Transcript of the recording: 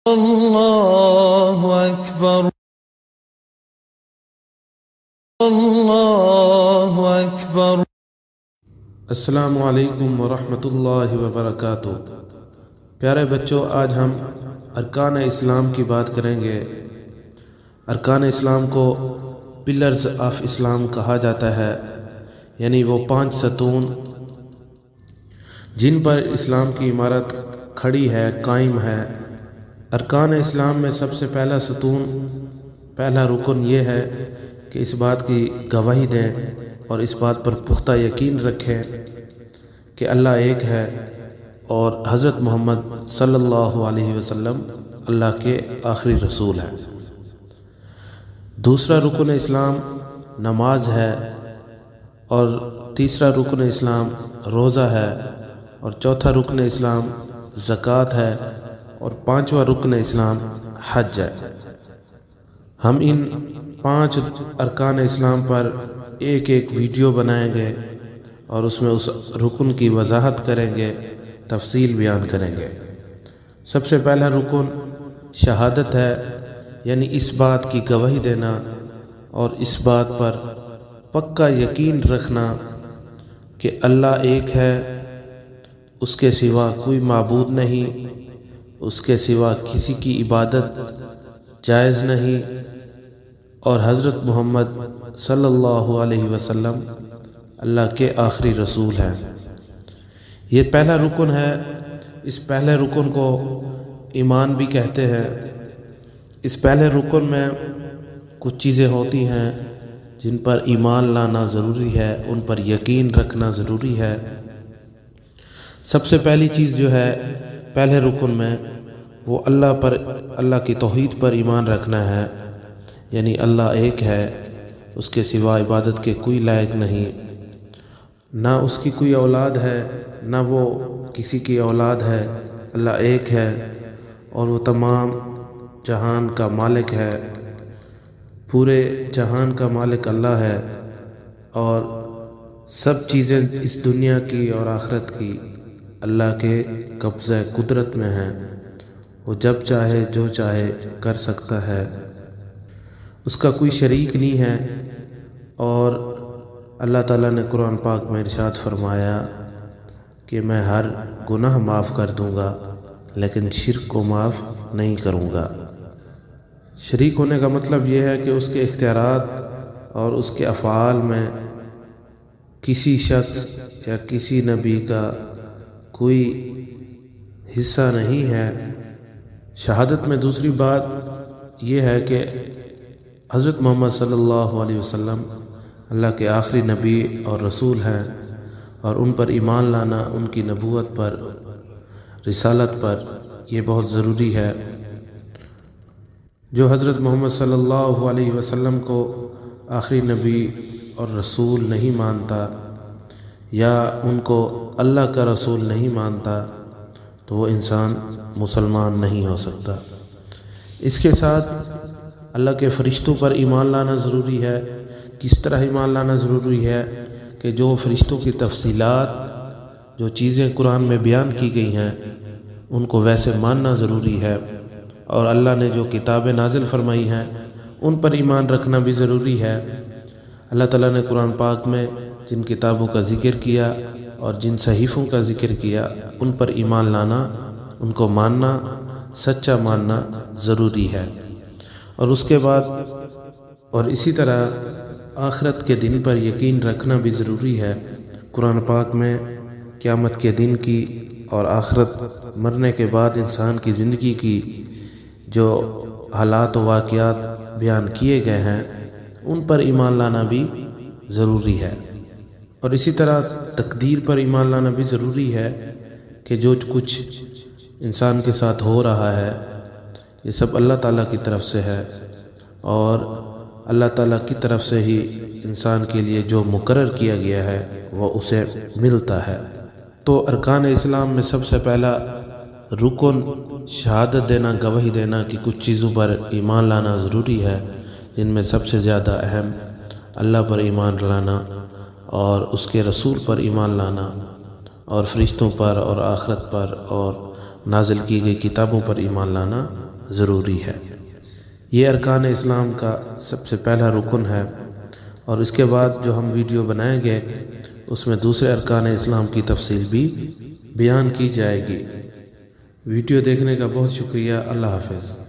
اللہ اکبر اللہ اکبر۔ السلام علیکم ورحمۃ اللہ وبرکاتہ۔ پیارے بچوں، آج ہم ارکان اسلام کی بات کریں گے۔ ارکان اسلام کو پلرز آف اسلام کہا جاتا ہے، یعنی وہ 5 ستون جن پر اسلام کی عمارت کھڑی ہے، قائم ہے۔ ارکان اسلام میں سب سے پہلا ستون، پہلا رکن یہ ہے کہ اس بات کی گواہی دیں اور اس بات پر پختہ یقین رکھیں کہ اللہ ایک ہے اور حضرت محمد صلی اللہ علیہ وسلم اللہ کے آخری رسول ہیں۔ دوسرا رکن اسلام نماز ہے، اور تیسرا رکن اسلام روزہ ہے، اور چوتھا رکن اسلام زکوٰۃ ہے، اور 5واں رکن اسلام حج ہے۔ ہم ان 5 ارکان اسلام پر ایک ویڈیو بنائیں گے اور اس میں اس رکن کی وضاحت کریں گے، تفصیل بیان کریں گے۔ سب سے پہلا رکن شہادت ہے، یعنی اس بات کی گواہی دینا اور اس بات پر پکا یقین رکھنا کہ اللہ ایک ہے، اس کے سوا کوئی معبود نہیں، اس کے سوا کسی کی عبادت جائز نہیں، اور حضرت محمد صلی اللہ علیہ وسلم اللہ کے آخری رسول ہیں۔ یہ پہلا رکن ہے۔ اس پہلے رکن کو ایمان بھی کہتے ہیں۔ اس پہلے رکن میں کچھ چیزیں ہوتی ہیں جن پر ایمان لانا ضروری ہے، ان پر یقین رکھنا ضروری ہے۔ سب سے پہلی چیز جو ہے پہلے رکن میں، وہ اللہ کی توحید پر ایمان رکھنا ہے، یعنی اللہ ایک ہے، اس کے سوا عبادت کے کوئی لائق نہیں، نہ اس کی کوئی اولاد ہے نہ وہ کسی کی اولاد ہے۔ اللہ ایک ہے اور وہ تمام جہان کا مالک ہے، پورے جہان کا مالک اللہ ہے، اور سب چیزیں اس دنیا کی اور آخرت کی اللہ کے قبضہ قدرت میں ہیں۔ وہ جب چاہے جو چاہے کر سکتا ہے، اس کا کوئی شریک نہیں ہے۔ اور اللہ تعالیٰ نے قرآن پاک میں ارشاد فرمایا کہ میں ہر گناہ معاف کر دوں گا لیکن شرک کو معاف نہیں کروں گا۔ شریک ہونے کا مطلب یہ ہے کہ اس کے اختیارات اور اس کے افعال میں کسی شخص یا کسی نبی کا کوئی حصہ نہیں ہے۔ شہادت میں دوسری بات یہ ہے کہ حضرت محمد صلی اللہ علیہ وسلم اللہ کے آخری نبی اور رسول ہیں، اور ان پر ایمان لانا، ان کی نبوت پر، رسالت پر، یہ بہت ضروری ہے۔ جو حضرت محمد صلی اللہ علیہ وسلم کو آخری نبی اور رسول نہیں مانتا، یا ان کو اللہ کا رسول نہیں مانتا، تو وہ انسان مسلمان نہیں ہو سکتا۔ اس کے ساتھ اللہ کے فرشتوں پر ایمان لانا ضروری ہے۔ کس طرح ایمان لانا ضروری ہے کہ جو فرشتوں کی تفصیلات، جو چیزیں قرآن میں بیان کی گئی ہیں، ان کو ویسے ماننا ضروری ہے، اور اللہ نے جو کتابیں نازل فرمائی ہیں ان پر ایمان رکھنا بھی ضروری ہے۔ اللہ تعالیٰ نے قرآن پاک میں جن کتابوں کا ذکر کیا اور جن صحیفوں کا ذکر کیا، ان پر ایمان لانا، ان کو ماننا، سچا ماننا ضروری ہے۔ اور اس کے بعد اور اسی طرح آخرت کے دن پر یقین رکھنا بھی ضروری ہے۔ قرآن پاک میں قیامت کے دن کی اور آخرت، مرنے کے بعد انسان کی زندگی کی جو حالات و واقعات بیان کیے گئے ہیں، ان پر ایمان لانا بھی ضروری ہے۔ اور اسی طرح تقدیر پر ایمان لانا بھی ضروری ہے کہ جو کچھ انسان کے ساتھ ہو رہا ہے، یہ سب اللہ تعالیٰ کی طرف سے ہے، اور اللہ تعالیٰ کی طرف سے ہی انسان کے لیے جو مقرر کیا گیا ہے وہ اسے ملتا ہے۔ تو ارکان اسلام میں سب سے پہلا رکن شہادت دینا، گواہی دینا کہ کچھ چیزوں پر ایمان لانا ضروری ہے، جن میں سب سے زیادہ اہم اللہ پر ایمان لانا، اور اس کے رسول پر ایمان لانا، اور فرشتوں پر، اور آخرت پر، اور نازل کی گئی کتابوں پر ایمان لانا ضروری ہے۔ یہ ارکان اسلام کا سب سے پہلا رکن ہے، اور اس کے بعد جو ہم ویڈیو بنائیں گے اس میں دوسرے ارکان اسلام کی تفصیل بھی بیان کی جائے گی۔ ویڈیو دیکھنے کا بہت شکریہ۔ اللہ حافظ۔